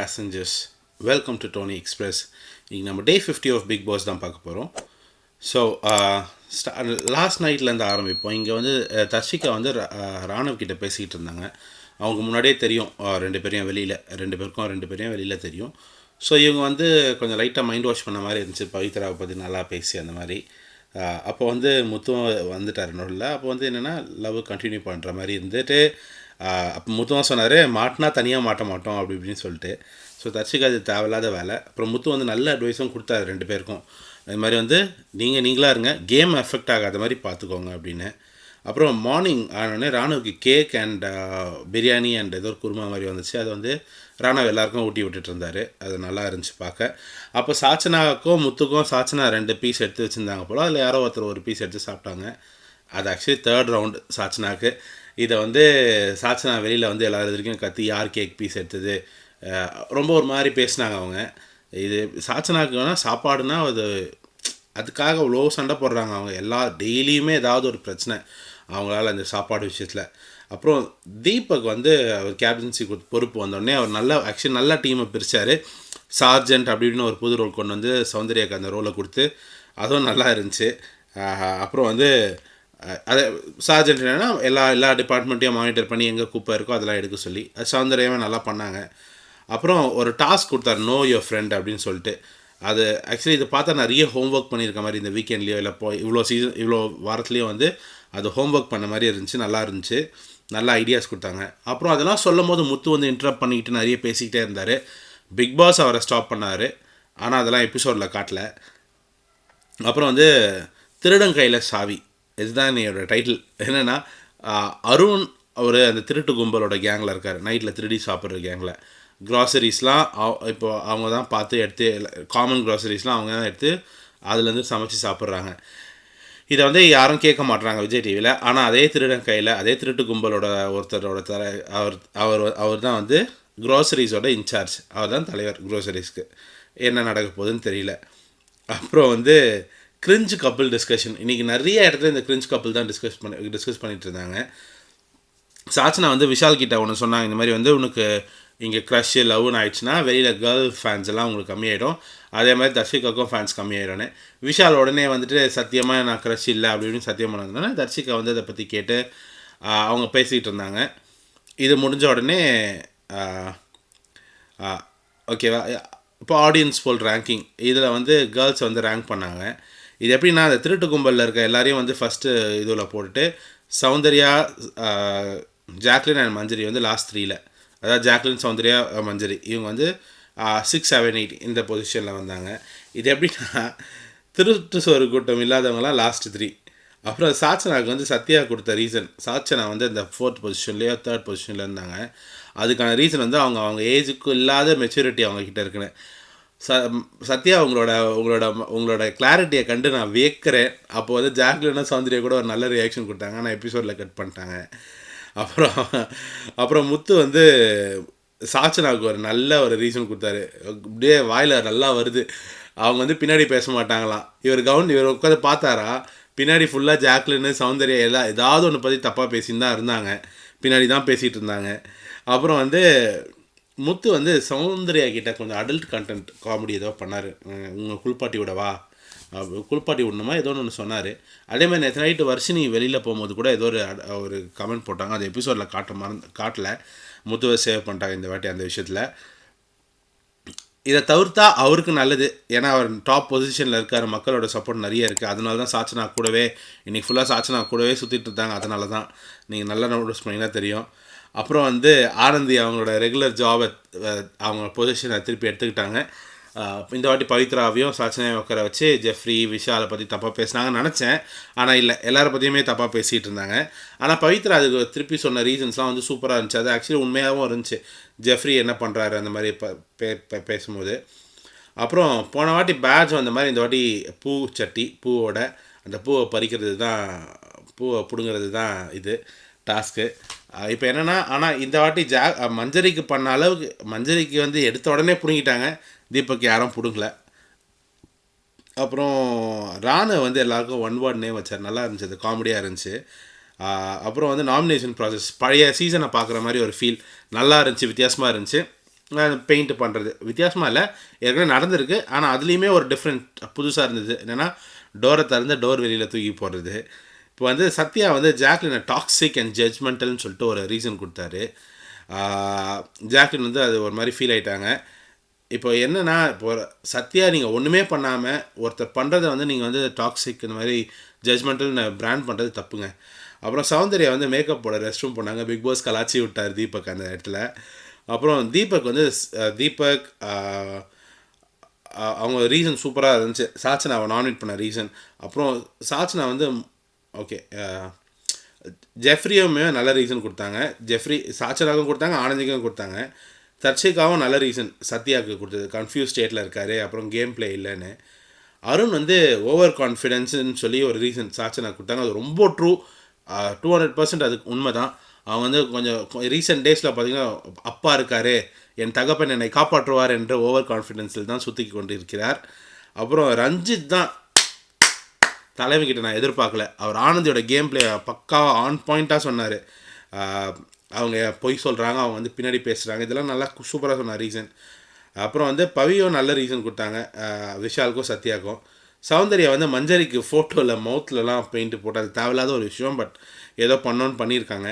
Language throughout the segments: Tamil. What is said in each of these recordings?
passengers. Welcome to Tony Express. இன்றைக்கி நம்ம டே 50 ஆஃப் பிக் பாஸ் தான் பார்க்க போகிறோம். ஸோ லாஸ்ட் நைட்லேருந்து ஆரம்பிப்போம். இங்கே வந்து தர்ஷிகா வந்து ராணவ் கிட்ட பேசிக்கிட்டு இருந்தாங்க. அவங்க முன்னாடியே தெரியும் ரெண்டு பேரையும் வெளியில் தெரியும். ஸோ இவங்க வந்து கொஞ்சம் லைட்டாக மைண்ட் வாஷ் பண்ண மாதிரி இருந்துச்சு. பவித்ராவை பற்றி நல்லா பேசி அந்த மாதிரி. அப்போ வந்து முத்துவம் வந்துட்டார் நோடில். அப்போ வந்து என்னென்னா லவ் கண்டினியூ பண்ணுற மாதிரி இருந்துட்டு அப்போ முத்துவம் சொன்னார், மாட்டினா தனியாக மாட்ட மாட்டோம் அப்படி இப்படின்னு சொல்லிட்டு. ஸோ தர்ஷிகா அது தேவையில்லாத வேலை. அப்புறம் முத்து வந்து நல்ல அட்வைஸும் கொடுத்தாரு ரெண்டு பேருக்கும். அது மாதிரி வந்து நீங்களாக இருங்க, கேம் எஃபெக்ட் ஆகாத மாதிரி பார்த்துக்கோங்க அப்படின்னு. அப்புறம் மார்னிங் ஆனோடனே ராணுவுக்கு கேக் அண்ட் பிரியாணி அண்ட் ஏதோ ஒரு குருமா மாதிரி வந்துச்சு. அது வந்து ராணுவ எல்லாருக்கும் ஊட்டி விட்டுட்டு இருந்தார். அது நல்லா இருந்துச்சு பார்க்க. அப்போ சாச்சனாவுக்கும் முத்துக்கும் சாச்சனா 2 பீஸ் எடுத்து வச்சுருந்தாங்க போல். அதில் யாரோ ஒருத்தர் ஒரு பீஸ் எடுத்து சாப்பிட்டாங்க. அது ஆக்சுவலி 3rd ரவுண்டு சாச்சனாவுக்கு. இதை வந்து சாச்சனா வெளியில் வந்து எல்லாரும் வரைக்கும் கத்தி யார் கேக் பீஸ் எடுத்தது ரொம்ப ஒரு மாதிரி பேசினாங்க அவங்க. இது சாச்சனாவுக்கு வேணால் சாப்பாடுனா அதுக்காக அவ்வளோ சண்டை போடுறாங்க அவங்க. டெய்லியுமே ஏதாவது ஒரு பிரச்சனை அவங்களால அந்த சாப்பாடு விஷயத்தில். அப்புறம் தீபக் வந்து அவர் கேப்டன்சி பொறுப்பு வந்தோடனே அவர் நல்ல டீமை பிரித்தார். சார்ஜென்ட் அப்படின்னு ஒரு புது ரோல் கொண்டு வந்து சௌந்தர்யாவுக்கு அந்த ரோலை கொடுத்து அதுவும் நல்லா இருந்துச்சு. அப்புறம் வந்து அதை சார்ஜென்ட் என்னென்னா எல்லா டிபார்ட்மெண்ட்டையும் மானிட்டர் பண்ணி எங்கே குப்பை இருக்கோ அதெல்லாம் எடுக்க சொல்லி அது சௌந்தர்யாவே நல்லா பண்ணாங்க. அப்புறம் ஒரு டாஸ்க் கொடுத்தாரு, நோ யுவர் ஃப்ரெண்ட் அப்படின்னு சொல்லிட்டு. அது ஆக்சுவலி இதை பார்த்தா நிறைய ஹோம்ஒர்க் பண்ணியிருக்க மாதிரி இந்த வீக்கெண்ட்லேயோ இல்லை இவ்வளோ வாரத்துலேயும் வந்து அது ஹோம்ஒர்க் பண்ண மாதிரி இருந்துச்சு. நல்லா இருந்துச்சு, நல்ல ஐடியாஸ் கொடுத்தாங்க. அப்புறம் அதெல்லாம் சொல்லும் போது முத்து வந்து இன்டரப்ட் பண்ணிக்கிட்டு நிறைய பேசிக்கிட்டே இருந்தார். பிக் பாஸ் அவரை ஸ்டாப் பண்ணார். ஆனால் அதெல்லாம் எபிசோடில் காட்டல. அப்புறம் வந்து திருடன் கையில் சாவி, இதுதான் என்னோடய டைட்டில். என்னென்னா அருண் அவர் அந்த திருட்டு கும்பலோட கேங்கில் இருக்கார். நைட்டில் திருடி சாப்பிட்ற கேங்கில் க்ராசரிஸ்லாம் இப்போ அவங்க தான் பார்த்து எடுத்து காமன் க்ராசரிஸ்லாம் அவங்க தான் எடுத்து அதுலேருந்து சமைச்சு சாப்பிட்றாங்க. இதை வந்து யாரும் கேட்க மாட்டுறாங்க விஜய் டிவியில். ஆனால் அதே திருடன் கையில் அதே திருட்டு கும்பலோட ஒருத்தரோட அவர் தான் வந்து க்ராசரிஸோட இன்சார்ஜ். அவர் தான் தலைவர் க்ராசரிஸ்க்கு. என்ன நடக்க போகுதுன்னு தெரியல. அப்புறம் வந்து கிரிஞ்சு கப்பிள் டிஸ்கஷன். இன்றைக்கி நிறைய இடத்துல இந்த கிரிஞ்சு கப்பிள் தான் டிஸ்கஸ் பண்ணிகிட்டு இருந்தாங்க. சாச்சனா வந்து விஷால் கிட்ட ஒன்று சொன்னாங்க, இந்த மாதிரி வந்து உனக்கு இங்கே க்ரஷ்ஷு லவ்னு ஆயிடுச்சுன்னா வெளியில் கேர்ள் ஃபேன்ஸ் எல்லாம் உங்களுக்கு கம்மியாயிடும். அதே மாதிரி தர்ஷிகாவுக்கும் ஃபேன்ஸ் கம்மியாயிடும்னு. விஷால் உடனே வந்துட்டு சத்தியமாக நான் க்ரஷ் இல்லை அப்படி இப்படின்னு சத்தியம் பண்ணதுனால தர்ஷிகா வந்து அதை பற்றி கேட்டு அவங்க பேசிகிட்டு இருந்தாங்க. இது முடிஞ்ச உடனே ஓகேவா, இப்போ ஆடியன்ஸ் போல் ரேங்கிங் இதில் வந்து கேர்ள்ஸ் வந்து ரேங்க் பண்ணாங்க. இது எப்படின்னா அந்த திருட்டு கும்பலில் இருக்க எல்லாரையும் வந்து ஃபஸ்ட்டு இதில் போட்டுட்டு சௌந்தர்யா, ஜாக்லின் அண்ட் மஞ்சரி வந்து லாஸ்ட் 3ல், அதாவது ஜாக்லின், சௌந்தர்யா, மஞ்சரி இவங்க வந்து 6, 7, 8 இந்த பொசிஷனில் வந்தாங்க. இது எப்படின்னா திருட்டு சோறு கூட்டம் இல்லாதவங்களாம் லாஸ்ட் 3. அப்புறம் சாச்சனாவுக்கு வந்து சத்யா கொடுத்த ரீசன், சாச்சனா வந்து இந்த 4th பொசிஷன்லேயோ 3rd பொசிஷனில் இருந்தாங்க. அதுக்கான ரீசன் வந்து அவங்க ஏஜுக்கு இல்லாத மெச்சூரிட்டி அவங்கக்கிட்ட இருக்குன்னு. சத்யா உங்களோட கிளாரிட்டியை கண்டு நான் வியக்கிறேன். அப்போ வந்து ஜாக்லினா சௌந்தர்யா கூட ஒரு நல்ல ரியாக்ஷன் கொடுத்தாங்க. ஆனால் எபிசோடில் கட் பண்ணிட்டாங்க. அப்புறம் முத்து வந்து சாச்சனாவுக்கு ஒரு நல்ல ஒரு ரீசன் கொடுத்தாரு. அப்படியே வாயில் நல்லா வருது. அவங்க வந்து பின்னாடி பேச மாட்டாங்களாம். இவர் உட்காந்து பார்த்தாரா, பின்னாடி ஃபுல்லாக ஜாக்லின்னு சௌந்தர்யா ஏதாவது ஒன்று பற்றி தப்பாக பேசின்னு தான் இருந்தாங்க. பின்னாடி தான் பேசிகிட்டு இருந்தாங்க. அப்புறம் வந்து முத்து வந்து சௌந்தர்யா கிட்ட கொஞ்சம் அடல்ட் கண்டென்ட் காமெடி ஏதோ பண்ணார். உங்கள் குளிப்பாட்டி விடவா, குளிப்பாட்டி விடணுமா ஏதோ ஒன்று சொன்னார். அதேமாதிரி நேற்று நைட்டு வர்ஷினி வெளியில் போகும்போது கூட ஏதோ ஒரு கமெண்ட் போட்டாங்க. அது எபிசோடில் காட்டலை. முத்துவை சேவ் பண்ணிட்டாங்க இந்த வாட்டி அந்த விஷயத்தில். இதை தவிர்த்தா அவருக்கு நல்லது. ஏன்னா அவர் டாப் பொசிஷனில் இருக்கார், மக்களோட சப்போர்ட் நிறைய இருக்குது. அதனால தான் சாச்சனா கூடவே இன்றைக்கி ஃபுல்லாக சாச்சனா கூடவே சுற்றிட்டு இருந்தாங்க. அதனால தான் நீங்கள் நல்லா நோட்டீஸ் பண்ணிங்கன்னா தெரியும். அப்புறம் வந்து ஆனந்தி அவங்களோட ரெகுலர் ஜாபை அவங்க பொசிஷனை திருப்பி எடுத்துக்கிட்டாங்க. இந்த வாட்டி பவித்ராவையும் சாச்சனையும் உட்கார வச்சு ஜெஃப்ரி, விஷாலை பற்றி தப்பாக பேசினாங்கன்னு நினச்சேன். ஆனால் இல்லை, எல்லாரை பற்றியுமே தப்பாக பேசிகிட்டு இருந்தாங்க. ஆனால் பவித்ரா அதுக்கு திருப்பி சொன்ன ரீசன்ஸ்லாம் வந்து சூப்பராக இருந்துச்சு. அது ஆக்சுவலி உண்மையாகவும் இருந்துச்சு. ஜெஃப்ரி என்ன பண்ணுறாரு அந்த மாதிரி பேசும்போது. அப்புறம் போன வாட்டி பேட்ச் வந்த மாதிரி இந்த வாட்டி பூவோட அந்த பூவை பறிக்கிறது தான், பூவை பிடுங்கிறது தான் இது டாஸ்க்கு. இப்போ என்னென்னா, ஆனால் இந்த வாட்டி மஞ்சரிக்கு பண்ண அளவுக்கு மஞ்சரிக்கு வந்து எடுத்த உடனே பிடுங்கிட்டாங்க. தீபக் யாரும் பிடுங்கல. அப்புறம் ராணு வந்து எல்லாருக்கும் 1 வேர்ட் நேம் வச்சார். நல்லா இருந்துச்சு, அது காமெடியாக இருந்துச்சு. அப்புறம் வந்து நாமினேஷன் ப்ராசஸ் பழைய சீசனை பார்க்குற மாதிரி ஒரு ஃபீல் நல்லா இருந்துச்சு, வித்தியாசமாக இருந்துச்சு. பெயிண்ட் பண்ணுறது வித்தியாசமாக இல்லை, ஏற்கனவே நடந்திருக்கு. ஆனால் அதுலேயுமே ஒரு டிஃப்ரெண்ட் புதுசாக இருந்தது. என்னென்னா டோரை திறந்து டோர் வெளியில் தூக்கி போடுறது. இப்போ வந்து சத்யா வந்து ஜாக்லினை டாக்ஸிக் அண்ட் ஜட்ஜ்மெண்டல்னு சொல்லிட்டு ஒரு ரீசன் கொடுத்தாரு. ஜாக்லின் வந்து அது ஒரு மாதிரி ஃபீல் ஆகிட்டாங்க. இப்போ என்னென்னா, இப்போ சத்யா நீங்கள் ஒன்றுமே பண்ணாமல் ஒருத்தர் பண்ணுறதை வந்து நீங்கள் வந்து டாக்ஸிக் இந்த மாதிரி ஜட்ஜ்மெண்டல்னு பிராண்ட் பண்ணுறது தப்புங்க. அப்புறம் சௌந்தர்யா வந்து மேக்கப் போட ரெஸ்ட் ரூம் போனாங்க. பிக் பாஸ் கலாச்சி விட்டார் தீபக் அந்த இடத்துல. அப்புறம் தீபக் வந்து தீபக் அவங்க ரீசன் சூப்பராக இருந்துச்சு. சாச்சனாவை நாமினேட் பண்ண ரீசன். அப்புறம் சாச்சனா வந்து ஓகே ஜெஃப்ரியுமே நல்ல ரீசன் கொடுத்தாங்க. ஜெஃப்ரி சாச்சனாவுக்கும் கொடுத்தாங்க, ஆனந்திக்கும் கொடுத்தாங்க. தர்ஷிகாவும் நல்ல ரீசன் சத்யாவுக்கு கொடுத்தது. கன்ஃபியூஸ் ஸ்டேட்டில் இருக்கார், அப்புறம் கேம் பிளே இல்லைன்னு. அருண் வந்து ஓவர் கான்ஃபிடென்ஸுன்னு சொல்லி ஒரு ரீசன் சாச்சனா கொடுத்தாங்க. அது ரொம்ப ட்ரூ, 200% அதுக்கு உண்மை தான். அவன் வந்து கொஞ்சம் ரீசெண்ட் டேஸில் பார்த்திங்கன்னா அப்பா இருக்கார், என் தகப்பன் என்னை காப்பாற்றுவார் என்ற ஓவர் கான்ஃபிடென்ஸில் தான் சுற்றி கொண்டு இருக்கிறார். அப்புறம் ரஞ்சித் தான் தலைவன்கிட்ட நான் எதிர்பார்க்கல. அவர் ஆனந்தியோட கேம் பிளே பக்காவாக ஆன் பாயிண்ட்டாக சொன்னார். அவங்க பொய் சொல்கிறாங்க, அவங்க வந்து பின்னாடி பேசுகிறாங்க, இதெல்லாம் நல்லா சூப்பராக சொன்னார் ரீசன். அப்புறம் வந்து பவியும் நல்ல ரீசன் கொடுத்தாங்க விஷாலுக்கும் சத்யாவுக்கும். சௌந்தர்யா வந்து மஞ்சரிக்கு ஃபோட்டோவில் மவுத்லலாம் பெயிண்ட்டு போட்டு அது தேவையில்லாத ஒரு விஷயம், பட் ஏதோ பண்ணோன்னு பண்ணியிருக்காங்க.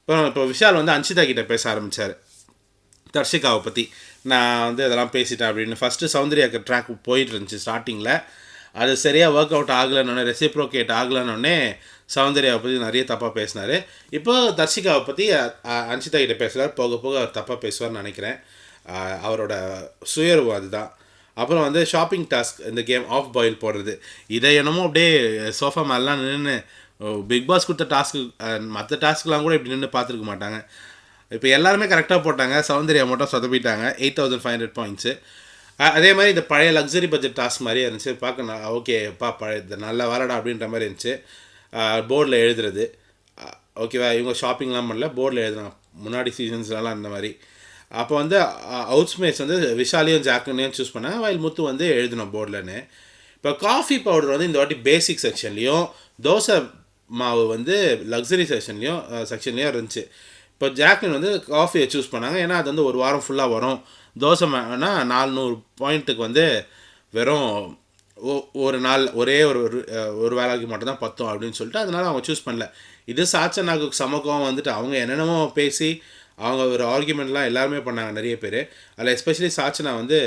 இப்போ விஷால் வந்து அன்ஷிதா கிட்டே பேச ஆரம்பித்தார் தர்ஷிகாவை பற்றி. நான் வந்து அதெல்லாம் பேசிட்டேன் அப்படின்னு. ஃபஸ்ட்டு சௌந்தர்யாவுக்கு ட்ராக் போயிட்டு இருந்துச்சு ஸ்டார்டிங்கில். அது சரியாக ஒர்க் அவுட் ஆகலைன்னொன்னே, ரெசிப்ரோகேட் ஆகலைன்னொன்னே சௌந்தர்யாவை பற்றி நிறைய தப்பாக பேசினார். இப்போ தர்ஷிகாவை பற்றி அன்ஷிதா கிட்டே பேசுகிறார். போக போக அவர் தப்பாக பேசுவார்னு நினைக்கிறேன். அவரோட சுயர்வு அதுதான். அப்புறம் வந்து ஷாப்பிங் டாஸ்க், இந்த கேம் ஆஃப் பாயில் போடுறது, இதை என்னமோ அப்படியே சோஃபா மேலாம் நின்று பிக் பாஸ் கொடுத்த டாஸ்க்கு மற்ற டாஸ்க்லாம் கூட இப்படி நின்று பார்த்துருக்க மாட்டாங்க. இப்போ எல்லாருமே கரெக்டாக போட்டாங்க, சௌந்தர்யா மட்டும் சொதப்பிட்டாங்க. 8500 பாயிண்ட்ஸு. அதே மாதிரி இந்த பழைய லக்ஸரி பட்ஜெட் டாஸ்க் மாதிரியே இருந்துச்சு. பார்க்க ஓகேப்பா பழைய இந்த நல்ல வேலைடா அப்படின்ற மாதிரி இருந்துச்சு. போர்டில் எழுதுறது ஓகேவா, இவங்க ஷாப்பிங்லாம் பண்ணல, போர்டில் எழுதுனாங்க முன்னாடி சீசன்ஸ்லாம் அந்த மாதிரி. அப்போ வந்து அவுட்ஸ்மேட்ஸ் வந்து விஷாலையும் ஜாக்லினையும் சூஸ் பண்ணாங்க, வயல் முத்து வந்து எழுதணும் போர்டில்னு. இப்போ காஃபி பவுடர் வந்து இந்த வாட்டி பேசிக் செக்ஷன்லேயும், தோசை மாவு வந்து லக்ஸரி செக்ஷன்லேயும் இருந்துச்சு. இப்போ ஜாக்லின் வந்து காஃபியை சூஸ் பண்ணாங்க, ஏன்னா அது வந்து ஒரு வாரம் ஃபுல்லாக வரும். தோசை மாவுனா 400 பாயிண்ட்டுக்கு வந்து வெறும் ஒரு நாள் ஒரே ஒரு வேலைக்கு மட்டும்தான் பத்தும் அப்படின்னு சொல்லிட்டு அதனால் அவங்க சூஸ் பண்ணல. இது சாச்சனாக்கு சமக்கம் வந்துட்டு அவங்க என்னென்னமோ பேசி அவங்க ஒரு ஆர்கியூமெண்ட்லாம் எல்லாருமே பண்ணாங்க நிறைய பேர். அதில் எஸ்பெஷலி சாச்சனா வந்து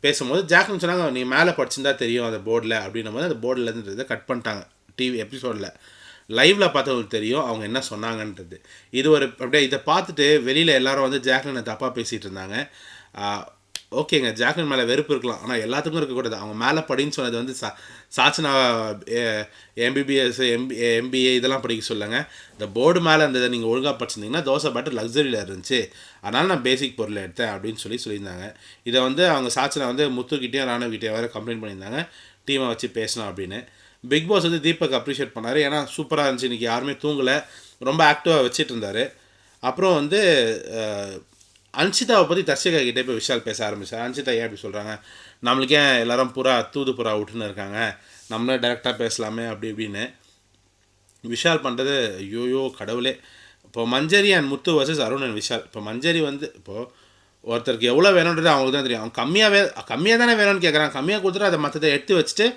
பேசும்போது ஜாக்லின் சொன்னாங்க, நீ மேலே படிச்சிருந்தா தெரியும் அந்த போர்டில் அப்படின்னும் போது அந்த போர்டில் இதை கட் பண்ணிட்டாங்க. டிவி எபிசோடில் லைவில் பார்த்தவங்களுக்கு தெரியும் அவங்க என்ன சொன்னாங்கன்றது. இது ஒரு அப்படியே இதை பார்த்துட்டு வெளியில் எல்லாரும் வந்து ஜாக்லினை தப்பாக பேசிகிட்டு இருந்தாங்க. ஓகேங்க, ஜாக்லின் மேலே வெறுப்பு இருக்கலாம், ஆனால் எல்லாத்துக்கும் இருக்கக்கூடாது. அவங்க மேலே படின்னு சொன்னது வந்து சாச்சனா MBBS MBA இதெல்லாம் படிக்க சொல்லுங்க. இந்த போர்டு மேலே இருந்ததை நீங்கள் ஒழுங்காக படிச்சிருந்தீங்கன்னா தோசை பேட்டர் லக்ஸரியில் இருந்துச்சு, அதனால் நான் பேசிக் பொருளை எடுத்தேன் அப்படின்னு சொல்லியிருந்தாங்க. இதை வந்து அவங்க சாச்சனா வந்து முத்துக்கிட்டேயும் ராணுவக்கிட்டேயும் வேறு கம்ப்ளைண்ட் பண்ணியிருந்தாங்க, டீமை வச்சு பேசணும் அப்படின்னு. பிக் பாஸ் வந்து தீபக் அப்ரிஷியேட் பண்ணார், ஏன்னா சூப்பராக இருந்துச்சு, இன்றைக்கி யாருமே தூங்கலை, ரொம்ப ஆக்டிவாக வச்சுட்டு இருந்தார். அப்புறம் வந்து அன்ஷிதாவை பற்றி தர்ஷிகா கிட்டே போய் விஷால் பேச ஆரம்பித்தார். அன்ஷிதா ஏன் அப்படி சொல்கிறாங்க, நம்மளுக்கே எல்லோரும் தூது புறா விட்டுன்னு இருக்காங்க, நம்மளே டைரெக்டாக பேசலாமே அப்படி இப்படின்னு. விஷால் பண்ணுறது ஐயோயோ கடவுளே. இப்போது Manjari and Muthu versus Arun and Vishal. இப்போ மஞ்சரி வந்து இப்போது ஒருத்தருக்கு எவ்வளோ வேணுன்றது அவங்களுக்கு தான் தெரியும். அவங்க கம்மியாக தானே வேணும்னு கேட்குறாங்க, கம்மியாக கொடுத்துட்டு அதை மற்றதை எடுத்து வச்சுட்டு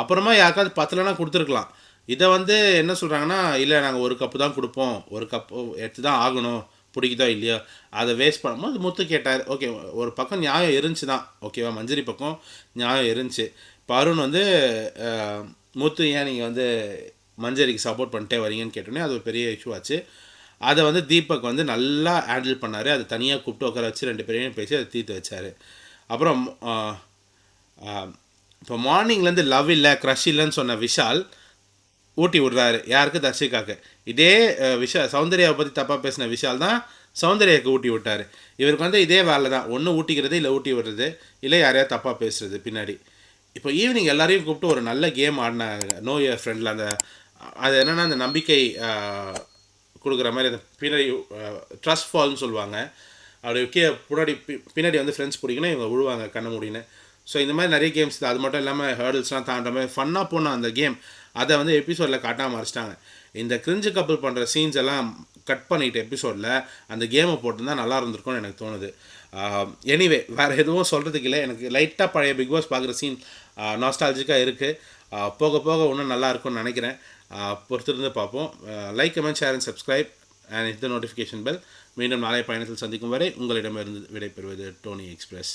அப்புறமா யாருக்காவது பத்தலைன்னா கொடுத்துருக்கலாம். இதை வந்து என்ன சொல்கிறாங்கன்னா, இல்லை நாங்கள் ஒரு கப்பு தான் கொடுப்போம், ஒரு கப்பு எடுத்து தான் ஆகணும், பிடிக்குதோ இல்லையோ, அதை வேஸ்ட் பண்ணும்போது முத்து கேட்டார். ஓகே, ஒரு பக்கம் நியாயம் இருந்துச்சு தான், ஓகேவா, மஞ்சரி பக்கம் நியாயம் இருந்துச்சு. இப்போ அருண் வந்து முத்து ஏன் நீங்கள் வந்து மஞ்சரிக்கு சப்போர்ட் பண்ணிட்டே வரீங்கன்னு கேட்டோன்னே அது ஒரு பெரிய இஷ்யூ ஆச்சு. அதை வந்து தீபக் வந்து நல்லா ஹேண்டில் பண்ணார். அதை தனியாக கூப்பிட்டு உட்கார வச்சு 2 பேரையும் பேசி அதை தீர்த்து வச்சார். அப்புறம் இப்போ மார்னிங்லேருந்து லவ் இல்லை க்ரஷ் இல்லைன்னு சொன்ன விஷால் ஊட்டி விடுறாரு யாருக்கு, தர்ஷிகாவுக்கு. இதே சௌந்தர்யாவை பற்றி தப்பாக பேசின விஷால் தான் சௌந்தர்யாவுக்கு ஊட்டி விட்டார். இவருக்கு வந்து இதே வேலை தான், ஒன்று ஊட்டிக்கிறது இல்லை ஊட்டி விடுறது, இல்லை யாரையா தப்பாக பேசுகிறது பின்னாடி. இப்போ ஈவினிங் எல்லாரையும் கூப்பிட்டு ஒரு நல்ல கேம் ஆடினாங்க நோ யுவர் ஃப்ரெண்டில். அது என்னென்னா அந்த நம்பிக்கை கொடுக்குற மாதிரி அந்த பின்னாடி ட்ரஸ்ட் ஃபால்னு சொல்லுவாங்க, அப்படி பின்னாடி வந்து ஃப்ரெண்ட்ஸ் பிடிக்கணும், இவங்க விழுவாங்க கண்ண முடின்னு. ஸோ இந்த மாதிரி நிறைய கேம்ஸ், அது மட்டும் இல்லாமல் ஹேர்டில்ஸ்லாம் தாண்டுற மாதிரி ஃபன்னாக போன அந்த கேம், அதை வந்து எபிசோடில் காட்டாமல் மறைச்சிட்டாங்க. இந்த கிரிஞ்சு கப்பல் பண்ணுற சீன்ஸ் எல்லாம் கட் பண்ணிட்டு எபிசோடில் அந்த கேமை போட்டிருந்தா நல்லா இருந்திருக்கும்னு எனக்கு தோணுது. எனிவே வேறு எதுவும் சொல்கிறதுக்கு இல்லை. எனக்கு லைட்டாக பழைய பிக் பாஸ் பார்க்குற சீன் நாஸ்டாலஜிக்காக இருக்குது. போக போக இன்னும் நல்லா இருக்கும்னு நினைக்கிறேன். பொறுத்திருந்து பார்ப்போம். Like, comment, share and subscribe and இந்த நோட்டிஃபிகேஷன் பெல். மீண்டும் நாளைய பயணத்தில் சந்திக்கும் வரை உங்களிடமிருந்து விடைபெறுவது டோனி எக்ஸ்பிரஸ்.